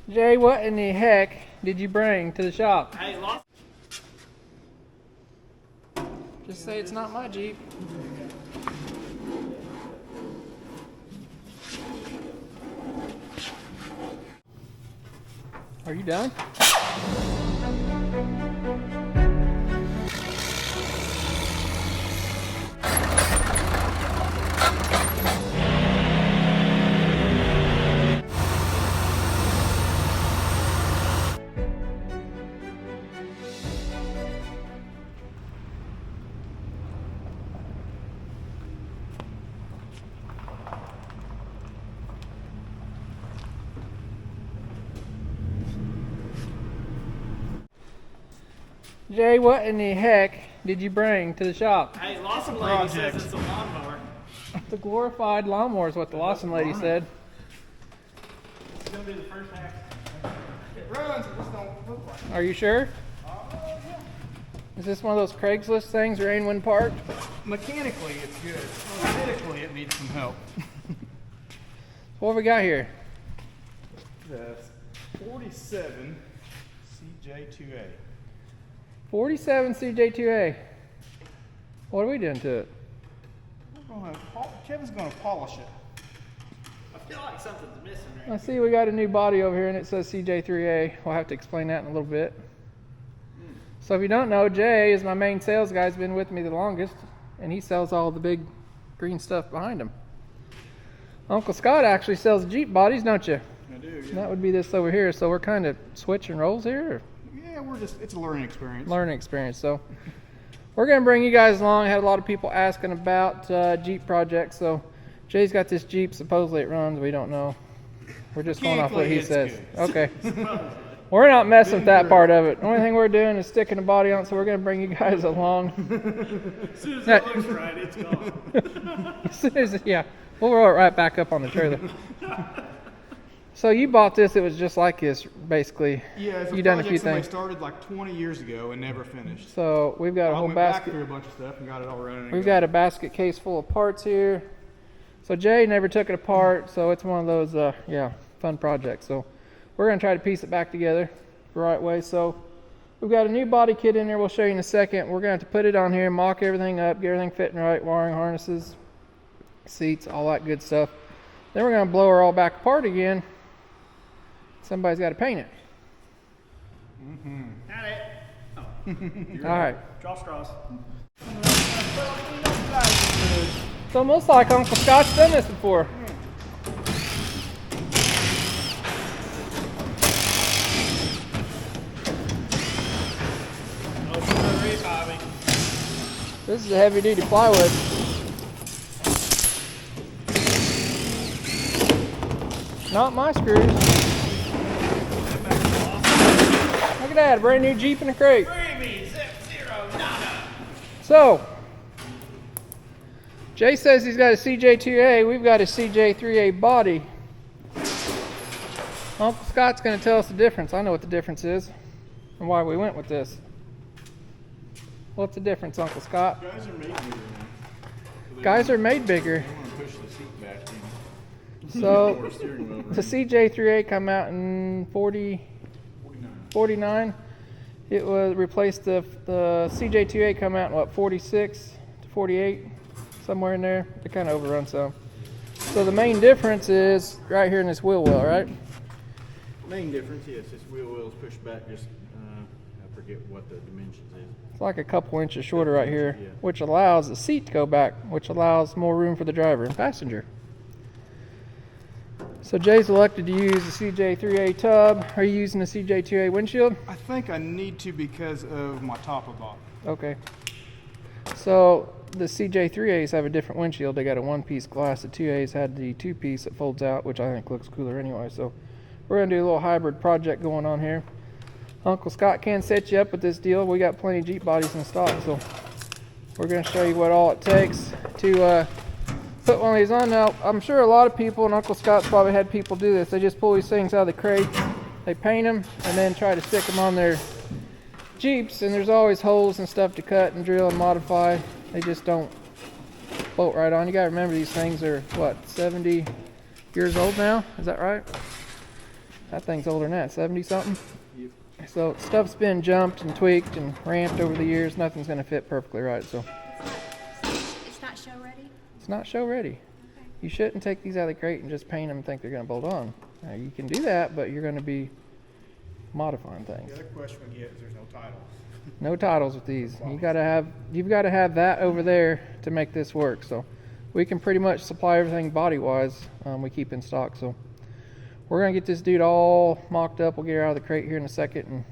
Jay, what in the heck did you bring to the shop? Hey, lost. Just say it's not my Jeep. Are you done? Jay, what in the heck did you bring to the shop? Hey, Lawson lady says it's a lawnmower. The glorified lawnmower is what the Lawson lady said. It's gonna be the first hack. It runs, it just don't look like it. Are you sure? Yeah. Is this one of those Craigslist things, Rainwind Park? Mechanically, it's good. Aesthetically, it needs some help. What have we got here? That's 47 CJ2a. 47 CJ2a. What are we doing to it? Kevin's going to polish it. I feel like something's missing I right see we got a new body over here and it says CJ3A. We'll have to explain that in a little bit. So if you don't know, Jay is my main sales guy. He's been with me the longest and he sells all the big green stuff behind him. Uncle Scott actually sells Jeep bodies, don't you? I do, yeah. That would be this over here. So we're kind of switching roles here. Or? Yeah, it's a learning experience. Learning experience. So we're going to bring you guys along. I had a lot of people asking about Jeep projects. So Jay's got this Jeep. Supposedly it runs. We don't know. We're just going off what he says. Good. Okay. We're not messing with that part of it. The only thing we're doing is sticking the body on. So we're going to bring you guys along. As soon as it looks right, it's gone. As soon as, yeah, we'll roll it right back up on the trailer. So you bought this, it was just like this, basically. Yeah, it's you a done a project few somebody things. started like 20 years ago and never finished. So we've got a I whole went back basket. through a bunch of stuff and got it all running. We've got a basket case full of parts here. So Jay never took it apart, so it's one of those, yeah, fun projects. So we're gonna try to piece it back together the right way. So we've got a new body kit in there. We'll show you in a second. We're gonna have to put it on here, mock everything up, get everything fitting right, wiring harnesses, seats, all that good stuff. Then we're gonna blow her all back apart again. Somebody's got to paint it. Got it. Oh, All right. draw straws. It's almost like Uncle Scott's done this before. This is a heavy duty plywood. Not my screws. Look at that, a brand new Jeep in a crate. So, Jay says he's got a CJ2a, we've got a CJ3a Body. Uncle Scott's going to tell us the difference. I know what the difference is and why we went with this. What's the difference, Uncle Scott? Guys are made bigger now. Guys are made bigger. They want to push the seat back in. So, the CJ3a come out in 49. It was replaced the CJ2a come out in what, 46 to 48, somewhere in there. They kind of overrun some. So the main difference is right here in this wheel well, right? Main difference, yes, this wheel well is pushed back just, I forget what the dimensions is. It's like a couple inches shorter right here, Yeah. which allows the seat to go back, which allows more room for the driver and passenger. So Jay's elected to use the CJ3a tub. Are you using the CJ2a windshield? I think I need to because of my top of body. Okay. So the CJ3As have a different windshield. They got a one-piece glass. The 2As had the two-piece that folds out, which I think looks cooler anyway. So we're going to do a little hybrid project going on here. Uncle Scott can set you up with this deal. We got plenty of Jeep bodies in stock, so we're going to show you what all it takes to put one of these on. Now, I'm sure a lot of people, and Uncle Scott's probably had people do this, they just pull these things out of the crate, they paint them, and then try to stick them on their Jeeps, and there's always holes and stuff to cut and drill and modify. They just don't bolt right on. You got to remember these things are, what, 70 years old now? Is that right? That thing's older than that, 70 something. Yep. So stuff's been jumped and tweaked and ramped over the years. Nothing's gonna fit perfectly right. So It's not show ready? it's not show ready. Okay. You shouldn't take these out of the crate and just paint them and think they're gonna bolt on. Now, you can do that, but you're gonna be modifying things. The other question we get is there's no titles. No titles with these. You've got to have that over there to make this work. So we can pretty much supply everything body wise. We keep in stock. So we're gonna get this dude all mocked up. We'll get her out of the crate here in a second and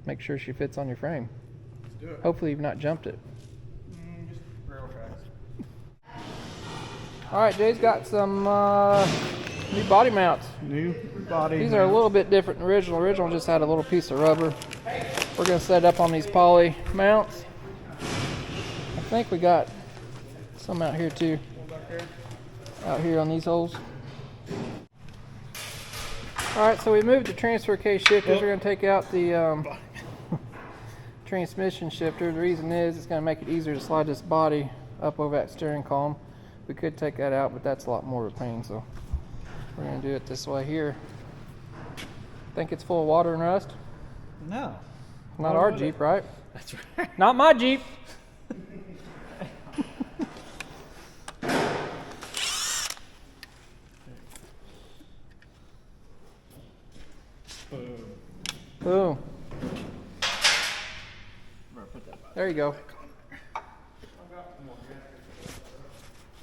make sure she fits on your frame. Let's do it. Hopefully you've not jumped it. Just rail tracks. All right, Jay's got some new body mounts. New body. These are a little bit different than original. Original just had a little piece of rubber. We're gonna set it up on these poly mounts. I think we got some out here too. Out here on these holes. All right, so we moved the transfer case shifters. We're gonna take out the transmission shifter. The reason is it's gonna make it easier to slide this body up over that steering column. We could take that out, but that's a lot more of a pain. So we're gonna do it this way here. Think it's full of water and rust? No. Not our Jeep, right? That's right. Not my Jeep. Boom. There you go.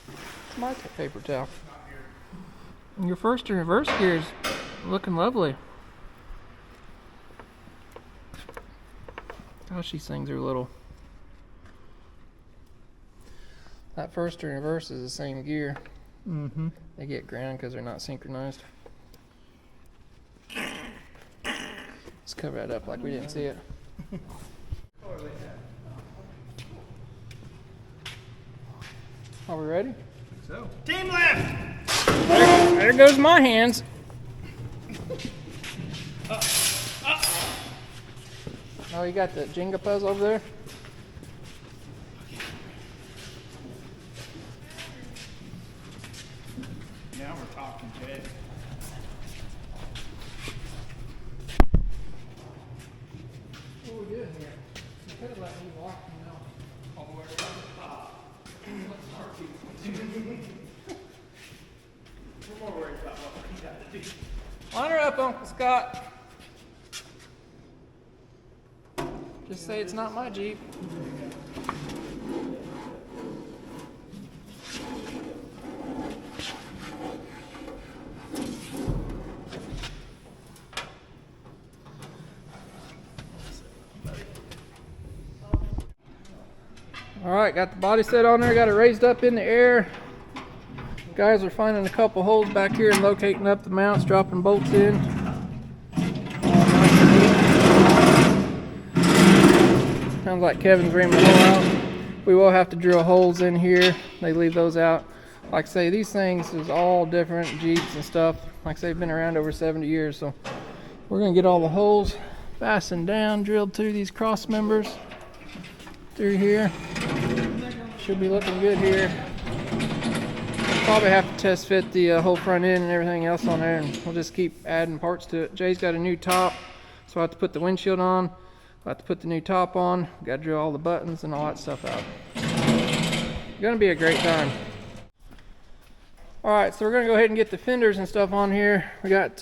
It's my paper towel. And your first and reverse gear is looking lovely. Gosh, these things are little. That first and reverse is the same gear. Mm-hmm. They get ground because they're not synchronized. Let's cover that up like we didn't see it. Are we ready? So. Team left! There goes my hands. Oh, you got the Jenga puzzle over there? Now we're talking, Jay. What are we doing here? You could have let me walk, you know, all the way around the top. We're more worried about what we got to do. Line her up, Uncle Scott. Just say it's not my Jeep. All right, got the body set on there, got it raised up in the air. Guys are finding a couple holes back here and locating up the mounts, dropping bolts in. Sounds like Kevin's reaming the hole out. We will have to drill holes in here. They leave those out. Like I say, these things is all different Jeeps and stuff. Like I say, they've been around over 70 years. So we're gonna get all the holes fastened down, drilled through these cross members through here. Should be looking good here. Probably have to test fit the whole front end and everything else on there, and we'll just keep adding parts to it. Jay's got a new top, so I have to put the windshield on. I have to put the new top on. Got to drill all the buttons and all that stuff out. Gonna be a great time. All right, so we're gonna go ahead and get the fenders and stuff on here. We got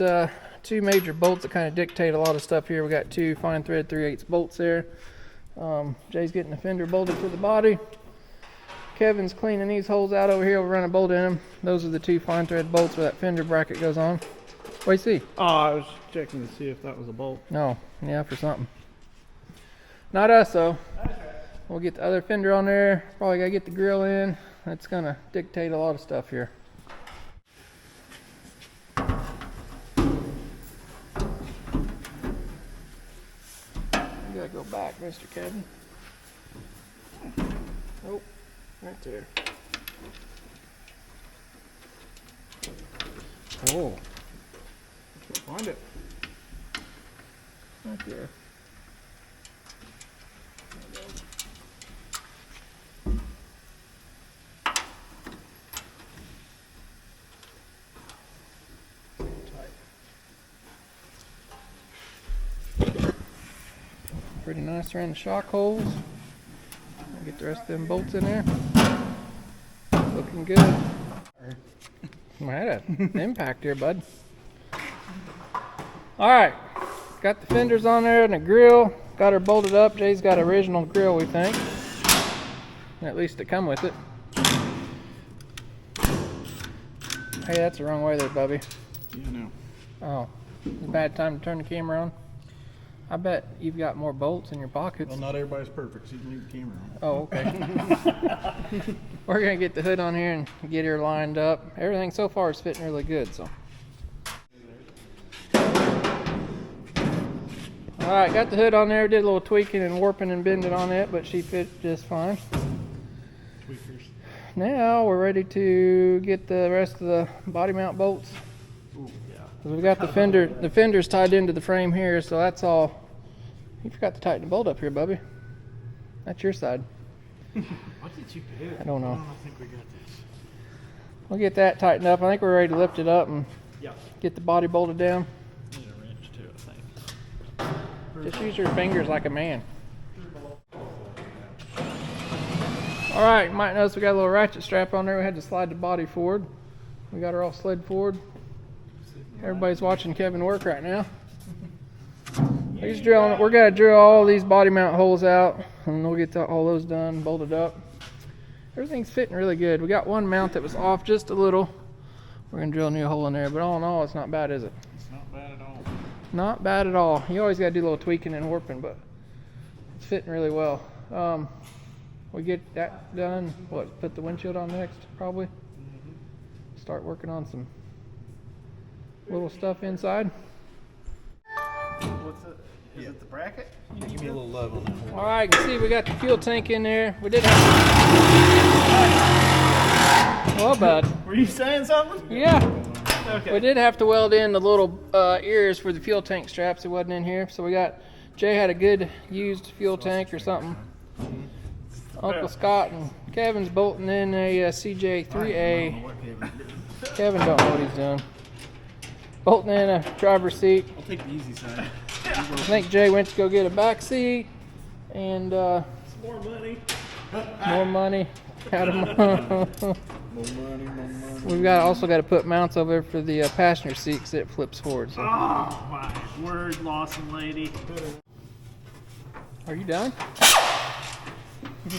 two major bolts that kind of dictate a lot of stuff here. We got two fine thread 3/8 bolts there. Jay's getting the fender bolted to the body. Kevin's cleaning these holes out over here. We'll run a bolt in them. Those are the two fine thread bolts where that fender bracket goes on. What do you see? Oh, I was checking to see if that was a bolt. No, yeah, for something. Not us though. We'll get the other fender on there. Probably gotta get the grill in. That's gonna dictate a lot of stuff here. You gotta go back, Mr. Kevin. Oh, right there. Oh. Find it. Right there. pretty nice around the shock holes. Get the rest of them bolts in there. Looking good. I had an impact here, bud. Alright, got the fenders on there and the grill. Got her bolted up. Jay's got an original grill, we think. At least it come with it. Hey, that's the wrong way there, Bubby. Yeah, I know. Oh, it's a bad time to turn the camera on. I bet you've got more bolts in your pockets. Well, not everybody's perfect, so you can leave the camera on. Oh, okay. We're gonna get the hood on here and get her lined up. Everything so far is fitting really good, so. All right, got the hood on there. Did a little tweaking and warping and bending on it, but she fit just fine. Tweakers. Now we're ready to get the rest of the body mount bolts. Ooh, yeah. We've got the fenders tied into the frame here, so that's all. You forgot to tighten the bolt up here, Bubby. That's your side. What did you do? I don't know. I don't think we got this. We'll get that tightened up. I think we're ready to lift it up and Yeah. get the body bolted down. Need a wrench too, I think. Just use your fingers like a man. All right, you might notice we got a little ratchet strap on there. We had to slide the body forward. We got her all slid forward. Everybody's watching Kevin work right now. He's drilling. We're gonna drill all these body mount holes out, and we'll get all those done, bolted up. Everything's fitting really good. We got one mount that was off just a little. We're gonna drill a new hole in there, but all in all, it's not bad, is it? It's not bad at all. Not bad at all. You always gotta do a little tweaking and warping, but it's fitting really well. We get that done. What? Put the windshield on next, probably. Start working on some little stuff inside. What's it? Is it the bracket? Yeah, give me a little love on that one. All right, you can see we got the fuel tank in there. We did have. Well, bud. Were you saying something? Yeah. Okay. We did have to weld in the little ears for the fuel tank straps. It wasn't in here, so we got. Jay had a good used fuel tank or something. Uncle Scott and Kevin's bolting in a CJ2a. Kevin don't know what he's doing. Bolting in a driver's seat. I'll take the easy side. I think Jay went to go get a back seat and More money. more money. Had him. More money. We've also got to put mounts over for the passenger seat because it flips forward. So. Oh my word, Lawson lady. Are you done?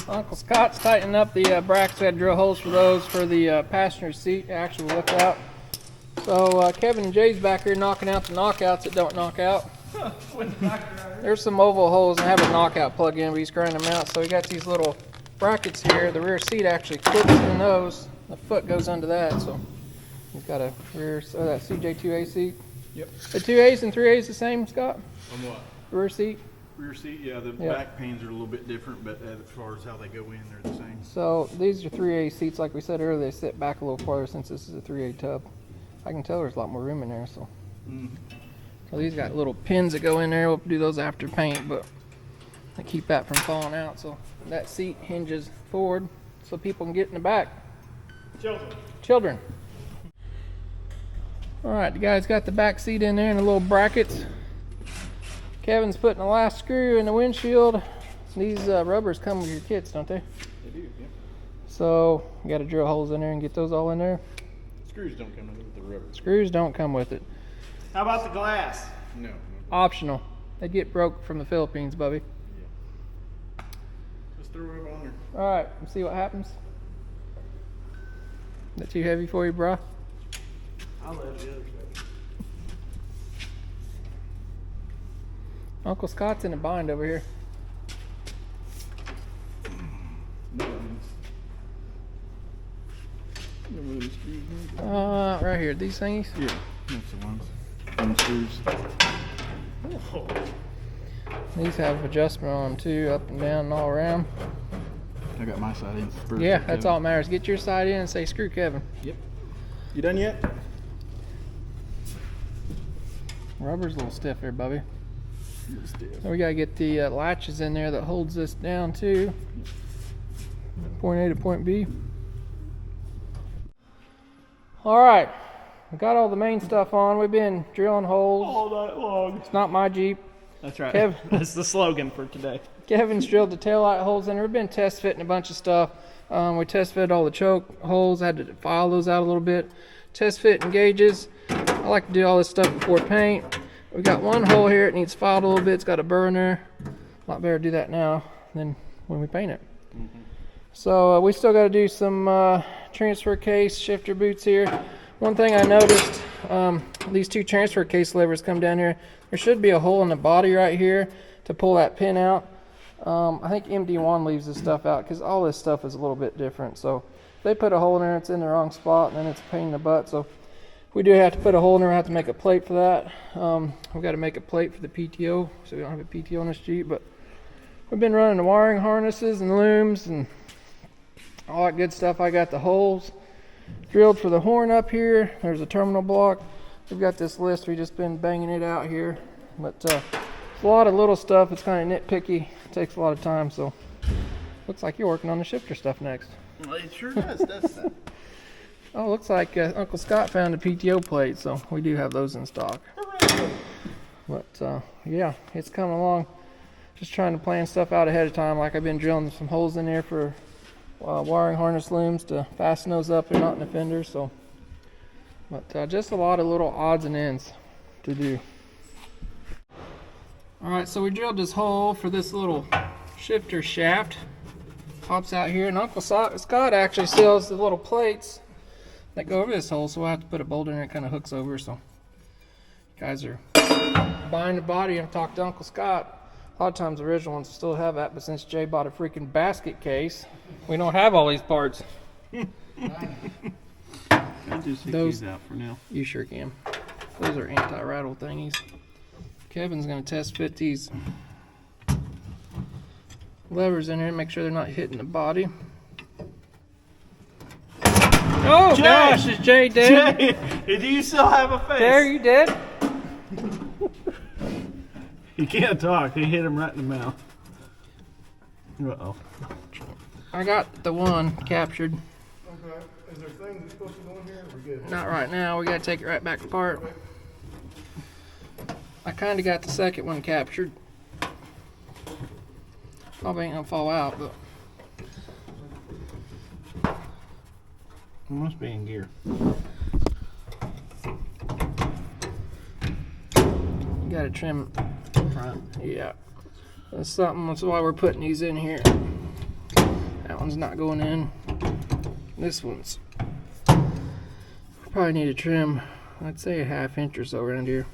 Uncle Scott's tightening up the brackets. We had to drill holes for those for the passenger seat, actual lookout. So Kevin and Jay's back here knocking out the knockouts that don't knock out. There's some oval holes and I have a knockout plug in, but he's grinding them out. So we got these little brackets here. The rear seat actually clips in those. The foot goes under that, so he's got a rear that CJ2a seat. Yep. The 2As and 3As the same, Scott? On what? Rear seat. Rear seat, yeah, the Yeah. back panes are a little bit different, but as far as how they go in, they're the same. So these are 3A seats, like we said earlier. They sit back a little farther since this is a 3A tub. I can tell there's a lot more room in there. So, so these got little pins that go in there. We'll do those after paint, but they keep that from falling out. So that seat hinges forward so people can get in the back. Children. All right, the guy's got the back seat in there and the little brackets. Kevin's putting the last screw in the windshield. These rubbers come with your kits, don't they? They do, yeah. So you got to drill holes in there and get those all in there. Screws don't come with the rubber. Screws don't come with it. How about the glass? No. Optional. They get broke from the Philippines, Bubby. Just throw it on there. All right, let's see what happens. Is that too heavy for you, bro? I'll let the other side. Uncle Scott's in a bind over here. Right here, these thingies. Yeah, that's the ones. Them screws. These have adjustment on them too, up and down and all around. I got my side in. Yeah, that's all that matters. Get your side in and say, screw Kevin. Yep. You done yet? Rubber's a little stiff there, Bubby. Stiff. So we gotta get the latches in there that holds this down too. Point A to point B. All right, we got all the main stuff on. We've been drilling holes. All night long. It's not my Jeep. That's right. Kev- That's the slogan for today. Kevin's drilled the taillight holes in. We've been test fitting a bunch of stuff. We test fit all the choke holes. Had to file those out a little bit. Test fitting gauges. I like to do all this stuff before paint. We got one hole here. It needs filed a little bit. It's got a burner. A lot better to do that now than when we paint it. So we still got to do some transfer case shifter boots here. One thing I noticed, these two transfer case levers come down here. There should be a hole in the body right here to pull that pin out. I think MD1 leaves this stuff out because all this stuff is a little bit different. So if they put a hole in there, it's in the wrong spot, and then it's a pain in the butt. So we do have to put a hole in there. We have to make a plate for that. We've got to make a plate for the PTO, so we don't have a PTO on this Jeep. But we've been running the wiring harnesses and looms and all that good stuff. I got the holes drilled for the horn up here. There's a terminal block. We've got this list. We've just been banging it out here. But it's a lot of little stuff. It's kind of nitpicky. It takes a lot of time. So looks like you're working on the shifter stuff next. Well, it sure does, doesn't it? Oh, looks like Uncle Scott found a PTO plate, so we do have those in stock. But yeah, it's coming along. Just trying to plan stuff out ahead of time. Like I've been drilling some holes in there for wiring harness looms to fasten those up. They're not in the fender, so. But just a lot of little odds and ends to do. All right, so we drilled this hole for this little shifter shaft. Pops out here, and Uncle Scott actually sells the little plates that go over this hole, so we'll have to put a bolt in there. It kind of hooks over, so you guys are buying the body and talk to Uncle Scott. A lot of times the original ones still have that, but since Jay bought a freaking basket case, we don't have all these parts. I'll just take Those- these out for now. You sure can. Those are anti-rattle thingies. Kevin's going to test fit these levers in here and make sure they're not hitting the body. Oh Jay! gosh, is Jay dead? Jay, do you still have a face? There, you dead? He can't talk. He hit him right in the mouth. Uh-oh. I got the one captured. Okay. Is there things that's supposed to go in here? We're good. Not right now. We got to take it right back apart. I kind of got the second one captured. Probably ain't gonna fall out, but It must be in gear. you got to trim front. Yeah, that's something. That's why we're putting these in here. That one's not going in. This one's probably need to trim. I'd say a ½ inch or so around here.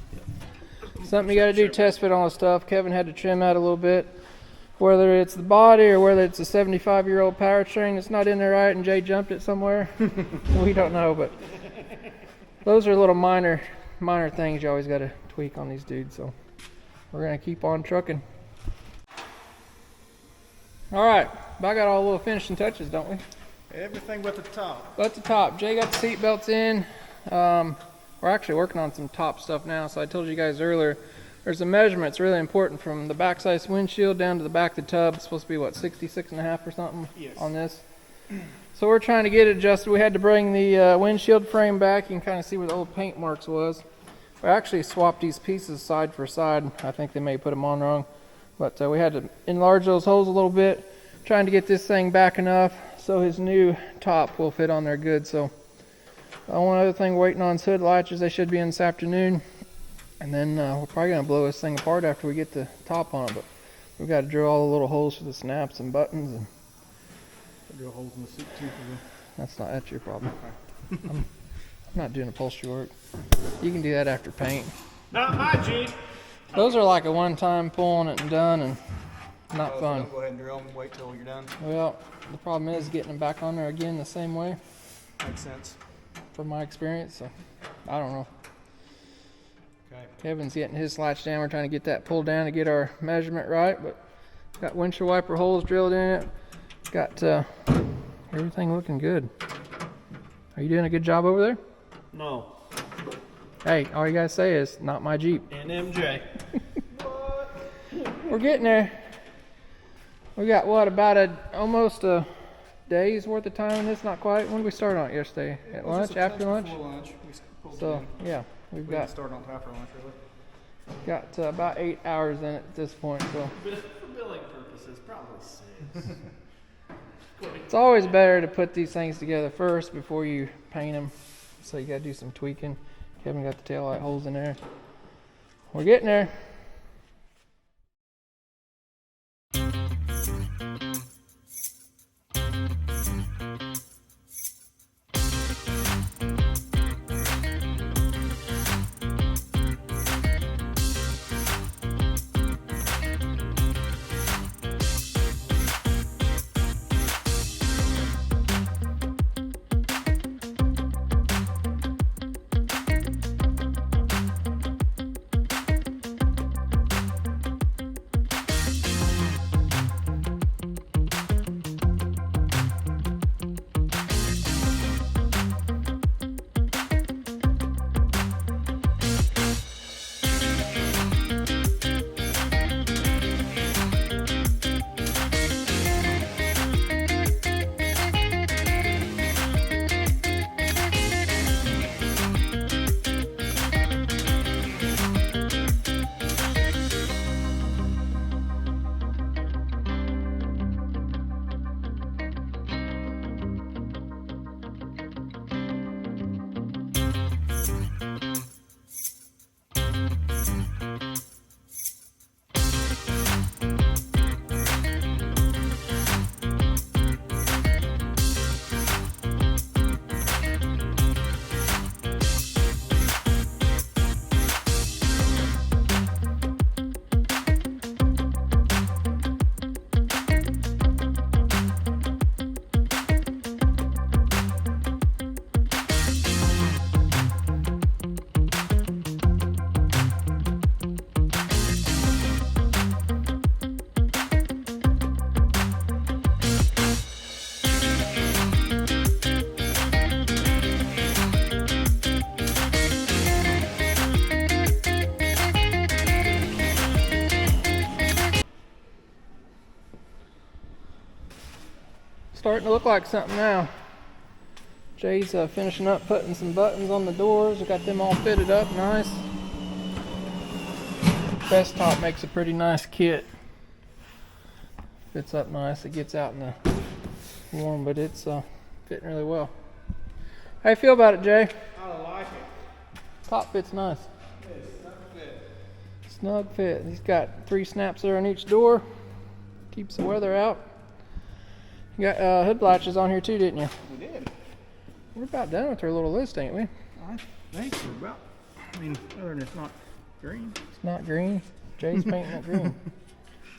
Something you got to do. Test fit all the stuff. Kevin had to trim out a little bit. Whether it's the body or whether it's a 75-year-old powertrain that's not in there right and Jay jumped it somewhere, we don't know. But those are little minor things you always got to tweak on these dudes. So we're gonna keep on trucking. All right, but I got all the little finishing touches, don't we? Everything but the top. But the top, Jay got the seat belts in. We're actually working on some top stuff now. So I told you guys earlier, there's a measurement. It's really important from the backside windshield down to the back of the tub. It's supposed to be what, 66.5 or something. Yes. On this. So we're trying to get it adjusted. We had to bring the windshield frame back. You can kind of see where the old paint marks was. We actually swapped these pieces side for side. I think they may put them on wrong, but we had to enlarge those holes a little bit, trying to get this thing back enough so his new top will fit on there good. So one other thing, waiting on hood latches. They should be in this afternoon. And then we're probably going to blow this thing apart after we get the top on it. But we've got to drill all the little holes for the snaps and buttons. And Drill holes in the seat too. that's your problem. I'm not doing upholstery work. You can do that after paint. Not my Jeep. Those are like a one-time pulling it and done and not fun. Go ahead and drill them. Wait till you're done. Well, the problem is getting them back on there again the same way, Makes sense. from my experience. So I don't know. Okay. Kevin's getting his latch down. We're trying to get that pulled down to get our measurement right, but got windshield wiper holes drilled in it. Got everything looking good. Are you doing a good job over there? No. Hey, all you gotta say is not my Jeep. NMJ. We're getting there. We got what, about almost a day's worth of time in this? Not quite. When did we start on it yesterday? At lunch? After lunch? Before lunch. We pulled So it in. yeah, we've We didn't got start on after lunch really. Got about 8 hours in it at this point, so For billing purposes, probably 6. it's always better to put these things together first before you paint them. So you gotta do some tweaking. Kevin got the taillight holes in there. We're getting there. Starting to look like something now. Jay's finishing up putting some buttons on the doors. We got them all fitted up nice. Desktop makes a pretty nice kit. Fits up nice. It gets out in the warm, but it's fitting really well. How you feel about it, Jay? I like it. Top fits nice. It's snug fit. Snug fit. He's got 3 snaps there on each door. Keeps the weather out. You got hood latches on here too, didn't you? We did. We're about done with our little list, ain't we? I think we're about. I mean, other than it's not green. It's not green. Jay's painting it green.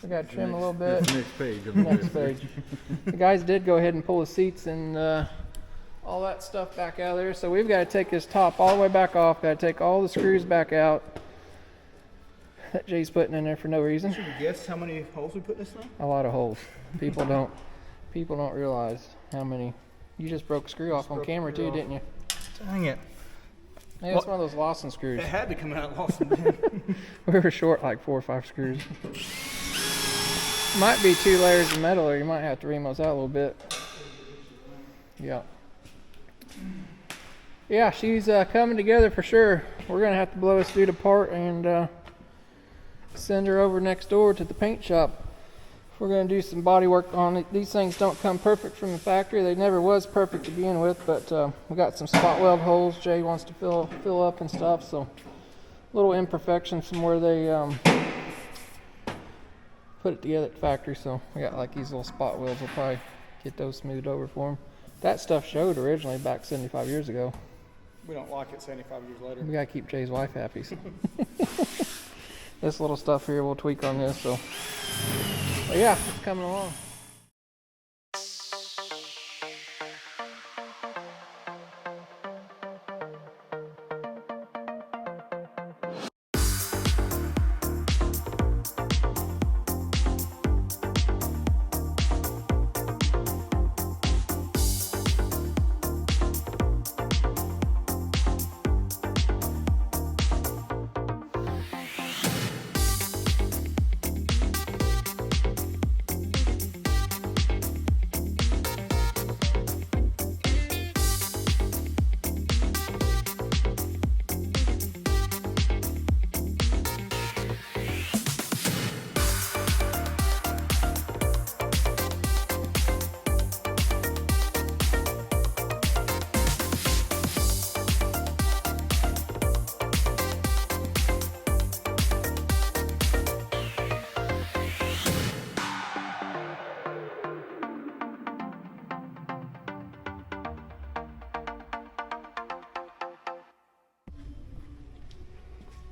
We got to trim a little bit. Next page. Next page. The guys did go ahead and pull the seats and all that stuff back out of there. So we've got to take this top all the way back off. Got to take all the screws back out that Jay's putting in there for no reason. Should we guess how many holes we put in this thing? A lot of holes. People don't realize how many. You just broke a screw off on camera too, didn't you? Dang it. Yeah, it's one of those Lawson screws. It had to come out Lawson. We were short like 4 or 5 screws. Might be 2 layers of metal, or you might have to ream those out a little bit. Yeah. Yeah, she's coming together for sure. We're gonna have to blow this dude apart and send her over next door to the paint shop. We're going to do some body work on it. These things don't come perfect from the factory. They never was perfect to begin with, but we got some spot weld holes Jay wants to fill up and stuff, so little imperfections from where they put it together at the factory. So we got like these little spot welds. We'll probably get those smoothed over for them. That stuff showed originally back 75 years ago. We don't like it 75 years later. We got to keep Jay's wife happy. So. This little stuff here we'll tweak on this. So, but yeah, it's coming along.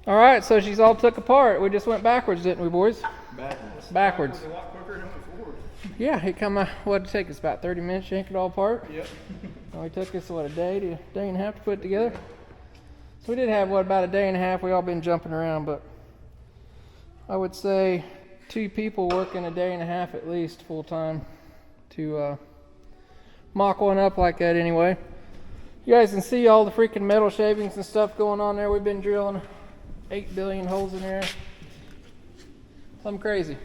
All right, so she's all took apart. We just went backwards, didn't we, boys? Backwards. Backwards. A lot quicker than it went forward. Yeah, it come. What'd it take us? About 30 minutes to yank it all apart. Yep. Only took us what, a day and a half to put it together. So we did have about a day and a half. We all been jumping around, but I would say 2 people working a day and a half at least full time to mock one up like that. Anyway, you guys can see all the freaking metal shavings and stuff going on there. We've been drilling 8 billion holes in there. Something crazy.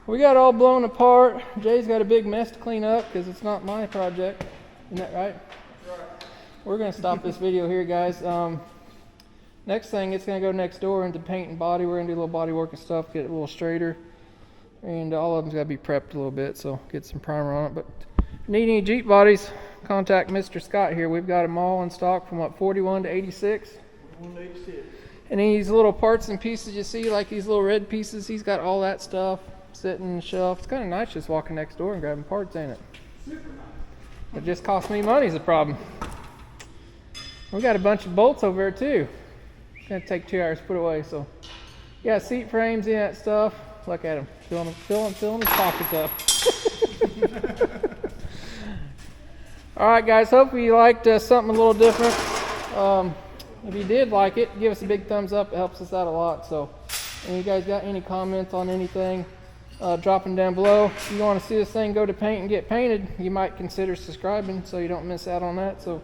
We got it all blown apart. Jay's got a big mess to clean up because it's not my project. Isn't that right? That's right. We're going to stop this video here, guys. Next thing, it's going to go next door into paint and body. We're going to do a little body work and stuff, get it a little straighter. And all of them's got to be prepped a little bit, so get some primer on it. But if you need any Jeep bodies, contact Mr. Scott here. We've got them all in stock from what, 41 to 86. 41 to 86. And these little parts and pieces you see, like these little red pieces, he's got all that stuff sitting on the shelf. It's kind of nice just walking next door and grabbing parts, ain't it? Super nice. It just costs me money is the problem. We got a bunch of bolts over there too. It's gonna take 2 hours to put away. So, yeah, seat frames and that stuff. Look at him, filling his pockets up. All right, guys. Hopefully you liked something a little different. If you did like it, give us a big thumbs up. It helps us out a lot. So, and you guys got any comments on anything? Drop them down below. If you want to see this thing go to paint and get painted, you might consider subscribing so you don't miss out on that. So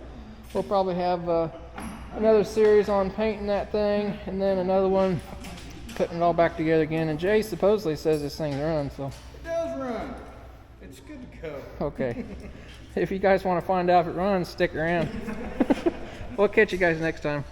we'll probably have another series on painting that thing, and then another one putting it all back together again. And Jay supposedly says this thing runs, so It does run. It's good to go. okay. If you guys want to find out if it runs, stick around. We'll catch you guys next time.